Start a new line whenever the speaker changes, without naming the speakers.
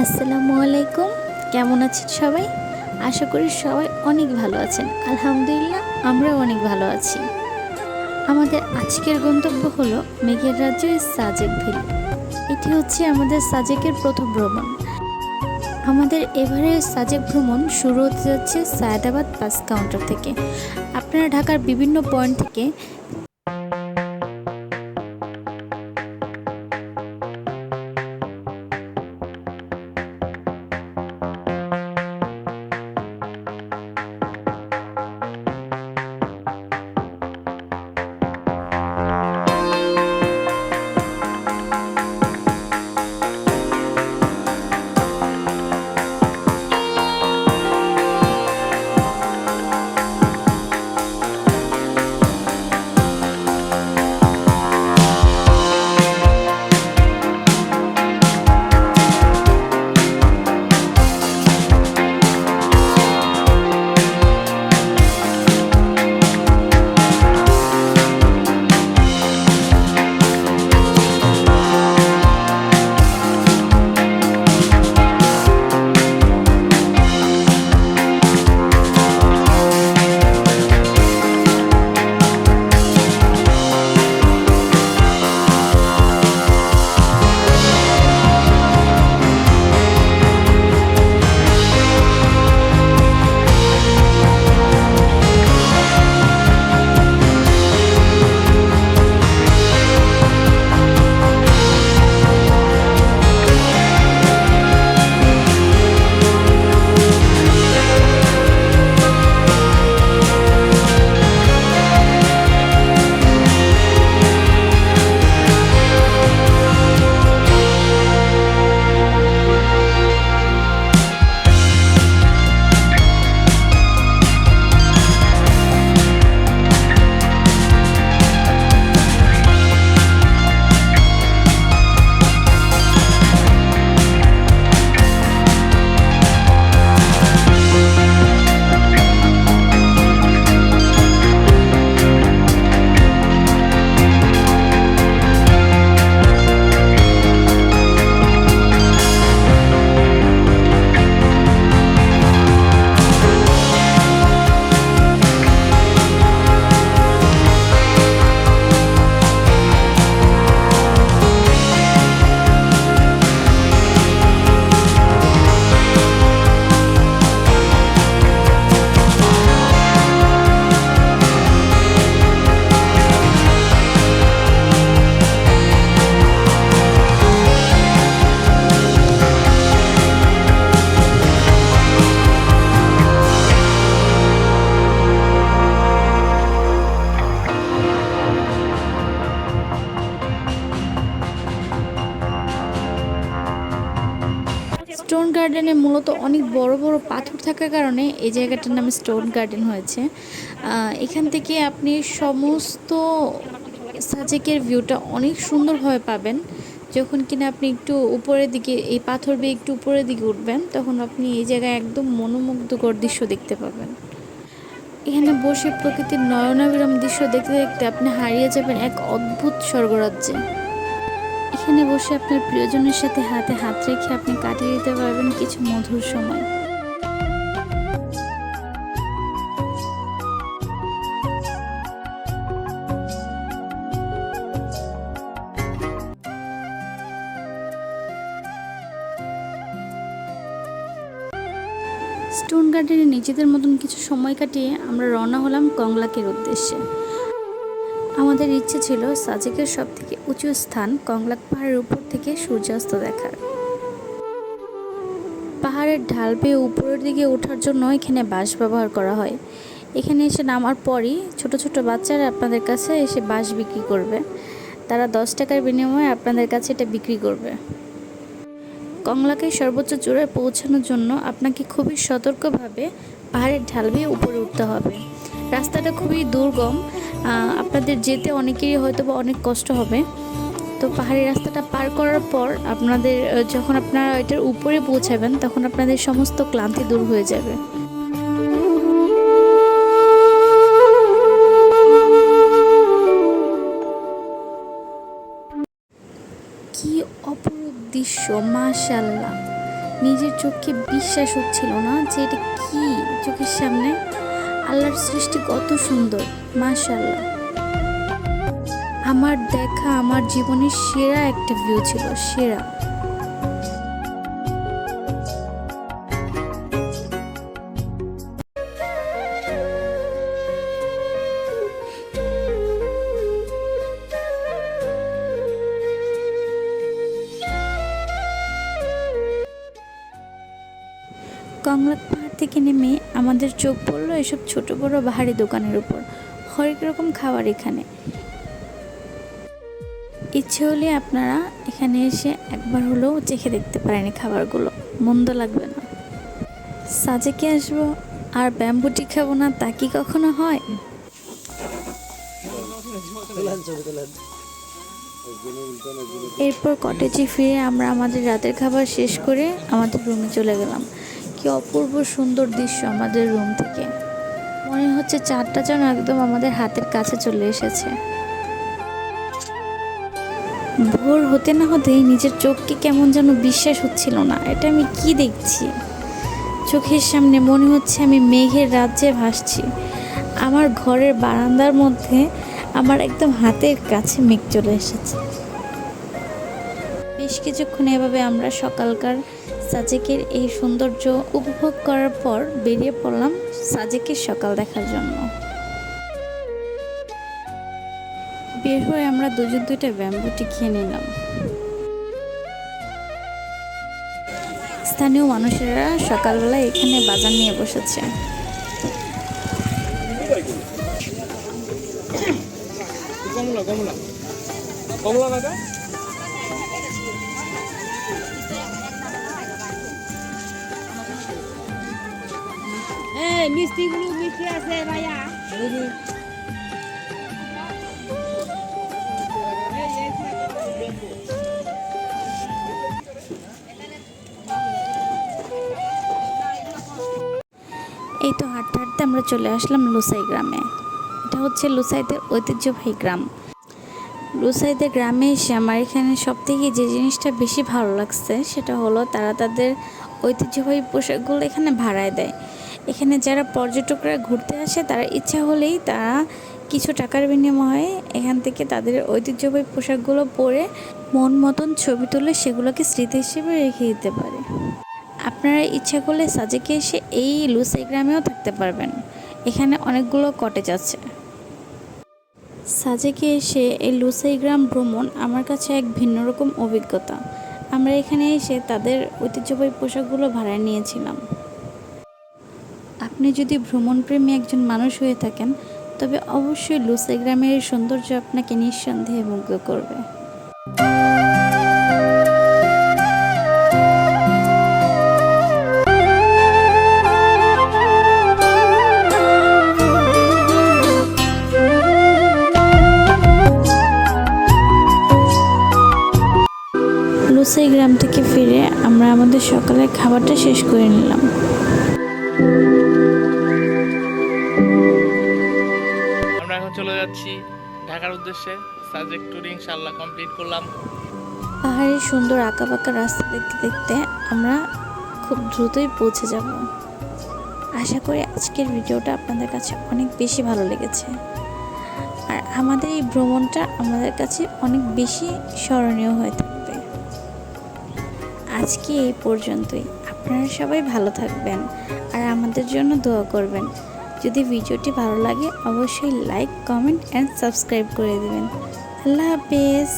আসসালামু আলাইকুম। কেমন আছেন সবাই? আশা করি সবাই অনেক ভালো আছেন। আলহামদুলিল্লাহ আমরাও অনেক ভালো আছি। আমাদের আজকের গন্তব্য হলো মেঘের রাজ্যের সাজেক ভ্যালি। এটি হচ্ছে আমাদের সাজেকের প্রথম ভ্রমণ। আমাদের এবারের সাজেক ভ্রমণ শুরু হতে যাচ্ছে সায়েদাবাদ বাস কাউন্টার থেকে। আপনারা ঢাকার বিভিন্ন পয়েন্ট থেকে স্টোন গার্ডেনে মূলত অনেক বড় বড় পাথর থাকার কারণে এই জায়গাটার নাম স্টোন গার্ডেন হয়েছে। এখান থেকে আপনি সমস্ত সাজেকের ভিউটা অনেক সুন্দরভাবে পাবেন। যখন কিনা আপনি একটু উপরের দিকে এই পাথর বেয়ে একটু উপরের দিকে উঠবেন, তখন আপনি এই জায়গায় একদম মনোমুগ্ধকর দৃশ্য দেখতে পাবেন। এখানে বসে প্রকৃতির নয়নাভিরাম দৃশ্য দেখতে দেখতে আপনি হারিয়ে যাবেন এক অদ্ভুত স্বর্গরাজ্যে। এখানে বসে আপনার প্রিয়জনের সাথে হাতে হাত রেখে আপনি কাটিয়ে দিতে পারবেন কিছু মধুর সময়। স্টোন গার্ডেনে নিজেদের মতন কিছু সময় কাটিয়ে আমরা রওনা হলাম কংলাকের উদ্দেশ্যে। আমাদের ইচ্ছে ছিল সাজেকের সব থেকে উঁচু স্থান কংলাক পাহাড়ের উপর থেকে সূর্যাস্ত দেখার। পাহাড়ের ঢাল বেয়ে উপরের দিকে ওঠার জন্য এখানে বাঁশ ব্যবহার করা হয়। এখানে এসে নামার পরই ছোট ছোট বাচ্চারা আপনাদের কাছে এসে বাঁশ বিক্রি করবে। তারা 10 টাকার বিনিময়ে আপনাদের কাছে এটা বিক্রি করবে। কংলাকের সর্বোচ্চ চূড়ায় পৌঁছানোর জন্য আপনাকে খুবই সতর্কভাবে পাহাড়ের ঢাল বেয়ে উপরে উঠতে হবে। রাস্তাটা খুবই দুর্গম, আপনাদের যেতে অনেকেরই হয়তো বা অনেক কষ্ট হবে। তো পাহাড়ি রাস্তাটা পার করার পর আপনাদের যখন আপনারা এটার উপরে পৌঁছাবেন, তখন আপনাদের সমস্ত ক্লান্তি দূর হয়ে যাবে। কি অপরূপ দৃশ্য, মাশাআল্লাহ! নিজের চোখে বিশ্বাস হচ্ছিল না যে এটা কি চোখের সামনে। আল্লাহর সৃষ্টি কত সুন্দর, মাশাআল্লাহ। আমার দেখা আমার জীবনের সেরা একটা ভিউ ছিল, সেরা। কংলাক পাহাড় থেকে নেমে আমাদের চোখ পড়লো এসব ছোট বড় বাহারি দোকানের উপর। হরেক রকম খাবার এখানে। ইচ্ছে হলে আপনারা এখানে এসে একবার হলেও চেখে দেখতে পারেন খাবারগুলো, মন্দ লাগবে না। সাজেকে আসবো আর ব্যাম্বুটি খাবো না, তা কি কখনো হয়? এরপর কটেজে ফিরে আমরা আমাদের রাতের খাবার শেষ করে আমাদের রুমে চলে গেলাম। কি অপূর্ব সুন্দর দৃশ্য আমাদের রুম থেকে। মনে হচ্ছে চাঁদটা যেন একদম আমাদের হাতের কাছে চলে এসেছে। ভোর হতে না হতেই নিজের চোখকে কেমন যেন বিশ্বাস হচ্ছিল না, এটা আমি কি দেখছি। চোখের সামনে মনে হচ্ছে আমি মেঘের রাজ্যে ভাসছি। আমার ঘরের বারান্দার মধ্যে আমার একদম হাতের কাছে মেঘ চলে এসেছে। বেশ কিছুক্ষণ এভাবে আমরা সকালকার সাজেকের এই সৌন্দর্য উপভোগ করার পর বেরিয়ে পড়লাম সাজেকের সকাল দেখার জন্য। বের হয়ে আমরা দুজন দুইটা ব্যাম্বুটি খেয়ে নিলাম। স্থানীয় মানুষেরা সকালবেলা এখানে বাজার নিয়ে বসেছে।
মিষ্টিগুলো মিষ্টি আছে ভাইয়া।
এই তো হাঁটতে হাঁটতে আমরা চলে আসলাম লুসাই গ্রামে। এটা হচ্ছে লুসাইদের ঐতিহ্যবাহী গ্রাম। লুসাইদের গ্রামে এসে আমার এখানে সব থেকে যে জিনিসটা বেশি ভালো লাগছে সেটা হলো তারা তাদের ঐতিহ্যবাহী পোশাকগুলো এখানে ভাড়ায় দেয়। এখানে যারা পর্যটকরা ঘুরতে আসে তারা ইচ্ছা হলেই তারা কিছু টাকার বিনিময়ে এখান থেকে তাদের ঐতিহ্যবাহী পোশাকগুলো পরে মন মতন ছবি তুলে সেগুলোকে স্মৃতি হিসেবে রেখে দিতে পারে। আপনারা ইচ্ছা করলে সাজেকে এসে এই লুসাই গ্রামেও থাকতে পারবেন। এখানে অনেকগুলো কটেজ আছে। সাজেকে এসে এই লুসাই গ্রাম ভ্রমণ আমার কাছে এক ভিন্ন রকম অভিজ্ঞতা। আমরা এখানে এসে তাদের ঐতিহ্যবাহী পোশাকগুলো ভাড়ায় নিয়েছিলাম। আপনি যদি ভ্রমণপ্রেমী একজন মানুষ হয়ে থাকেন তবে অবশ্যই লুসাই গ্রামের এই সৌন্দর্য আপনাকে নিঃসন্দেহে মুগ্ধ করবে। লুসাই গ্রাম থেকে ফিরে আমরা আমাদের সকালের খাবারটা শেষ করে নিলাম।
আমরা এখন চলে যাচ্ছি ঢাকার উদ্দেশ্যে। সাজেক ট্যুর ইনশাআল্লাহ কমপ্লিট করলাম।
পাহাড়ের সুন্দর আঁকাবাঁকা রাস্তা দেখতে দেখতে আমরা খুব দ্রুতই পৌঁছে যাব। আশা করি আজকের ভিডিওটা আপনাদের কাছে অনেক বেশি ভালো লেগেছে আর আমাদের এই ভ্রমণটা আমাদের কাছে অনেক বেশি স্মরণীয় হয়ে থাকবে। আজকে এই পর্যন্তই। আপনারা সবাই ভালো থাকবেন আর আমাদের জন্য দোয়া করবেন। যদি ভিডিওটি ভালো লাগে অবশ্যই লাইক, কমেন্ট অ্যান্ড সাবস্ক্রাইব করে দেবেন। আল্লাহ হাফেজ।